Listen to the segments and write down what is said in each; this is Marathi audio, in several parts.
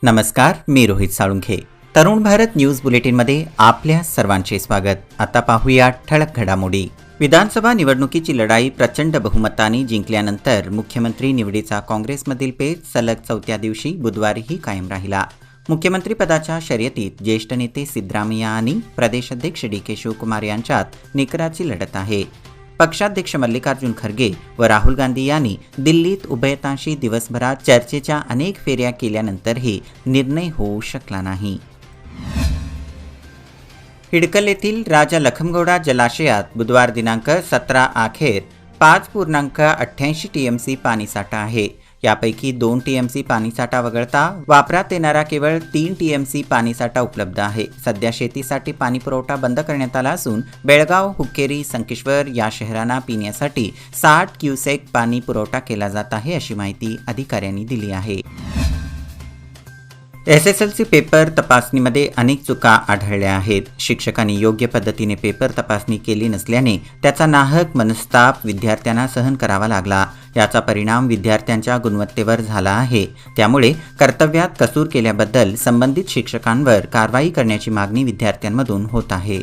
नमस्कार, मी रोहित साळुंखे. तरुण भारत न्यूज बुलेटिनमध्ये आपल्या सर्वांचे स्वागत. आता पाहूया ठळक घडामोडी. विधानसभा निवडणुकीची लढाई प्रचंड बहुमताने जिंकल्यानंतर मुख्यमंत्री निवडीचा काँग्रेसमधील पेच सलग चौथ्या दिवशी बुधवारीही कायम राहिला. मुख्यमंत्री पदाच्या शर्यतीत ज्येष्ठ नेते सिद्धरामय्या आणि प्रदेशाध्यक्ष डी.के. शिवकुमार यांच्यात निकराची लढत आहे. पक्षाध्यक्ष मल्लिकार्जुन खरगे व राहुल गांधी यांनी दिल्लीत उभयतांशी दिवसभरात चर्चेच्या अनेक फेऱ्या केल्यानंतरही निर्णय होऊ शकला नाही. हिडकल येथील राजा लखमगौडा जलाशयात बुधवार दिनांक 17 अखेर 5.88 टीएमसी पाणीसाठा आहे. यापैकी 2 टीएमसी पाणीसाठा वगळता वापरात येणारा केवळ 3 टीएमसी पाणीसाठा उपलब्ध आहे. सध्या शेतीसाठी पाणी पुरवठा बंद करण्यात आला असून बेळगाव, हुक्केरी, संकेश्वर या शहरांना पिण्यासाठी 60 क्युसेक पाणी पुरवठा केला जात आहे, अशी माहिती अधिकाऱ्यांनी दिली आहे. SSLC पेपर तपासणीमध्ये अनेक चुका आढळल्या आहेत. शिक्षकांनी योग्य पद्धतीने पेपर तपासणी केली नसल्याने त्याचा नाहक मनस्ताप विद्यार्थ्यांना सहन करावा लागला. याचा परिणाम विद्यार्थ्यांच्या गुणवत्तेवर झाला आहे. त्यामुळे कर्तव्यात कसूर केल्याबद्दल संबंधित शिक्षकांवर कारवाई करण्याची मागणी विद्यार्थ्यांमधून होत आहे.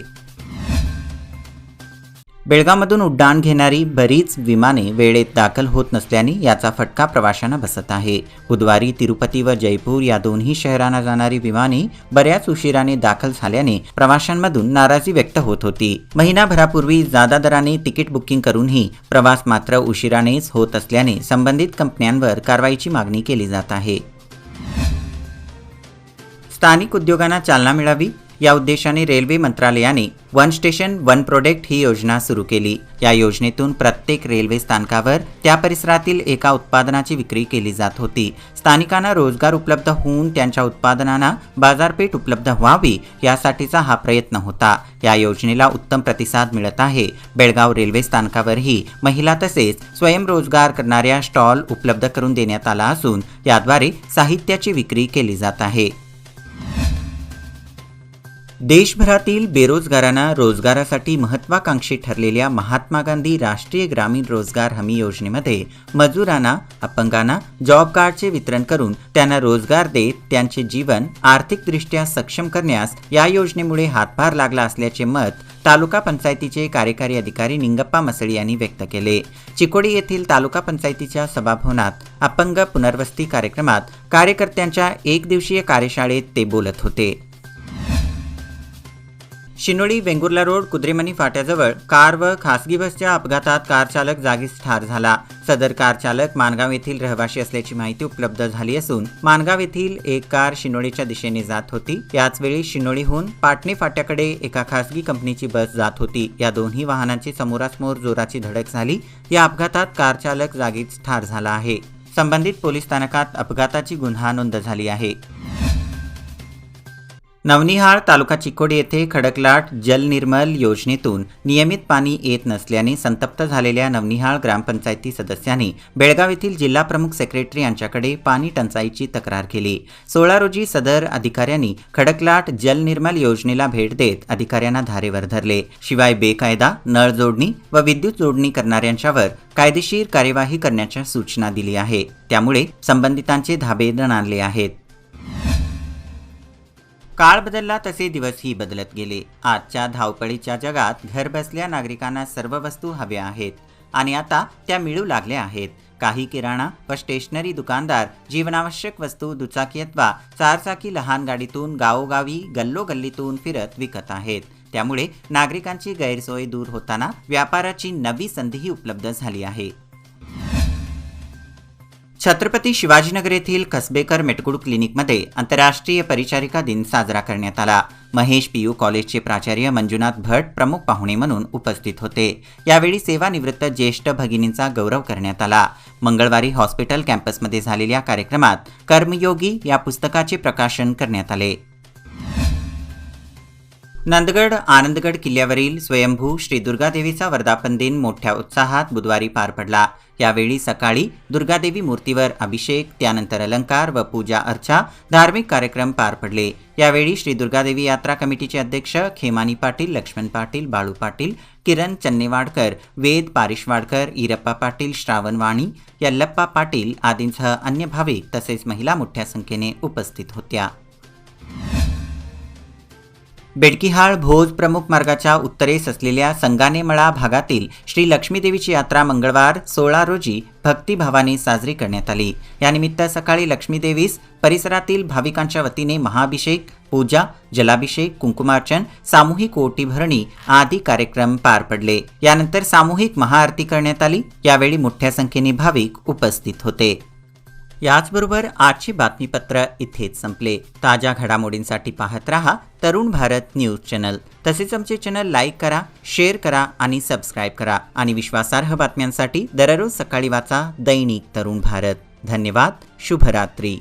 बेळगावमधून उड्डाण घेणारी बरीच विमाने वेळेत दाखल होत नसल्याने याचा फटका प्रवाशांना बसत आहे. बुधवारी तिरुपती व जयपूर या दोन्ही शहरांना जाणारी विमाने बऱ्याच उशिराने दाखल झाल्याने प्रवाशांमधून नाराजी व्यक्त होत होती. महिनाभरापूर्वी जादा दराने तिकीट बुकिंग करूनही प्रवास मात्र उशिरानेच होत असल्याने संबंधित कंपन्यांवर कारवाईची मागणी केली जात आहे. स्थानिक उद्योगांना चालना मिळावी या उद्देशाने रेल्वे मंत्रालयाने वन स्टेशन वन प्रोडक्ट ही योजना सुरू केली. या योजनेतून प्रत्येक रेल्वे स्थानकावर त्या परिसरातील एका उत्पादनाची विक्री केली जात होती. स्थानिकांना रोजगार उपलब्ध होऊन त्यांच्या उत्पादनांना बाजारपेठ उपलब्ध व्हावी यासाठीचा हा प्रयत्न होता. या योजनेला उत्तम प्रतिसाद मिळत आहे. बेळगाव रेल्वे स्थानकावरही महिला तसेच स्वयंरोजगार करणाऱ्या स्टॉल उपलब्ध करून देण्यात आला असून याद्वारे साहित्याची विक्री केली जात आहे. देशभरातील बेरोजगारांना रोजगारासाठी महत्त्वाकांक्षी ठरलेल्या महात्मा गांधी राष्ट्रीय ग्रामीण रोजगार हमी योजनेमध्ये मजुरांना, अपंगांना जॉब कार्डचे वितरण करून त्यांना रोजगार देत त्यांचे जीवन आर्थिकदृष्ट्या सक्षम करण्यास या योजनेमुळे हातभार लागला असल्याचे मत तालुका पंचायतीचे कार्यकारी अधिकारी निंगप्पा मसळी यांनी व्यक्त केले. चिकोडी येथील तालुका पंचायतीच्या सभाभवनात अपंग पुनर्वसती कार्यक्रमात कार्यकर्त्यांच्या एकदिवसीय कार्यशाळेत ते बोलत होते. शिनोळी वेंगुर्ला रोड कुद्रेमणी फाट्याजवळ कार व खासगी बसच्या अपघातात कार चालक जागीच ठार झाला. सदर कार चालक माणगाव येथील रहिवासी असल्याची माहिती उपलब्ध झाली असून माणगाव येथील एक कार शिनोळीच्या दिशेने जात होती. याचवेळी शिनोळीहून पाटणे फाट्याकडे एका खासगी कंपनीची बस जात होती. या दोन्ही वाहनांची समोरासमोर जोराची धडक झाली. या अपघातात कार चालक जागीच ठार झाला आहे. संबंधित पोलीस स्थानकात अपघाताची गुन्हा नोंद झाली आहे. नवनिहाळ तालुका चिकोडी येथे खडकलाट जलनिर्मल योजनेतून नियमित पाणी येत नसल्याने संतप्त झालेल्या नवनिहाळ ग्रामपंचायती सदस्यांनी बेळगाव येथील जिल्हा प्रमुख सेक्रेटरी यांच्याकडे पाणी टंचाईची तक्रार केली. 16 रोजी सदर अधिकाऱ्यांनी खडकलाट जलनिर्मल योजनेला भेट देत अधिकाऱ्यांना धारेवर धरले. शिवाय बेकायदा नळ जोडणी व विद्युत जोडणी करणाऱ्यांच्यावर कायदेशीर कार्यवाही करण्याच्या सूचना दिली आहे. त्यामुळे संबंधितांचे धाबे दणाणले आहेत. काळ बदलला तसे दिवसही बदलत गेले. आजच्या धावपळीच्या जगात घरबसल्या नागरिकांना सर्व वस्तू हव्या आहेत आणि आता त्या मिळू लागल्या आहेत. काही किराणा व स्टेशनरी दुकानदार जीवनावश्यक वस्तू दुचाकी अथवा चारचाकी लहान गाडीतून गावोगावी गल्लोगल्लीतून फिरत विकत आहेत. त्यामुळे नागरिकांची गैरसोय दूर होताना व्यापाराची नवी संधीही उपलब्ध झाली आहे. छत्रपती शिवाजीनगर येथील कसबेकर मेटकुड क्लिनिकमध्ये आंतरराष्ट्रीय परिचारिका दिन साजरा करण्यात आला. महेश पीयू कॉलेजचे प्राचार्य मंजुनाथ भट प्रमुख पाहुणे म्हणून उपस्थित होते. यावेळी सेवानिवृत्त ज्येष्ठ भगिनींचा गौरव करण्यात आला. मंगळवारी हॉस्पिटल कॅम्पसमध्ये झालेल्या कार्यक्रमात कर्मयोगी या पुस्तकाचे प्रकाशन करण्यात आले. नंदगड आनंदगड किल्ल्यावरील स्वयंभू श्री दुर्गादेवीचा वर्धापन दिन मोठ्या उत्साहात बुधवारी पार पडला। यावेळी सकाळी दुर्गादेवी मूर्तीवर अभिषेक, त्यानंतर अलंकार व पूजा अर्चा धार्मिक कार्यक्रम पार पडले। यावेळी श्री दुर्गादेवी यात्रा कमिटीचे अध्यक्ष खेमानी पाटील, लक्ष्मण पाटील, बाळू पाटील, किरण चन्नेवाडकर, वेद पारिशवाडकर, ईरप्पा पाटील, श्रावण वाणी, यल्लप्पा पाटील आदींसह अन्य भाविक तसेच महिला मोठ्या संख्येने उपस्थित होत्या। बेडकिहाळ भोज प्रमुख मार्गाच्या उत्तरेस असलेल्या संगानेमळा भागातील श्री लक्ष्मीदेवीची यात्रा मंगळवार 16 रोजी भक्तिभावाने साजरी करण्यात आली। यानिमित्त सकाळी लक्ष्मीदेवीस परिसरातील भाविकांच्या वतीने महाअभिषेक, पूजा, जलाभिषेक, कुंकुमार्चन, सामूहिक ओटी भरणी आदी कार्यक्रम पार पडले। यानंतर सामूहिक महाआरती करण्यात आली। यावेळी मोठ्या संख्येने भाविक उपस्थित होते। याचबरोबर आजचे बातमीपत्र इथेच संपले। ताज्या घडामोडींसाठी पाहत रहा तरुण भारत न्यूज चॅनल। तसेच आमचे चॅनल लाईक करा, शेअर करा आणि सबस्क्राईब करा आणि विश्वासार्ह बातम्यांसाठी दररोज सकाळी वाचा दैनिक तरुण भारत। धन्यवाद। शुभरात्री।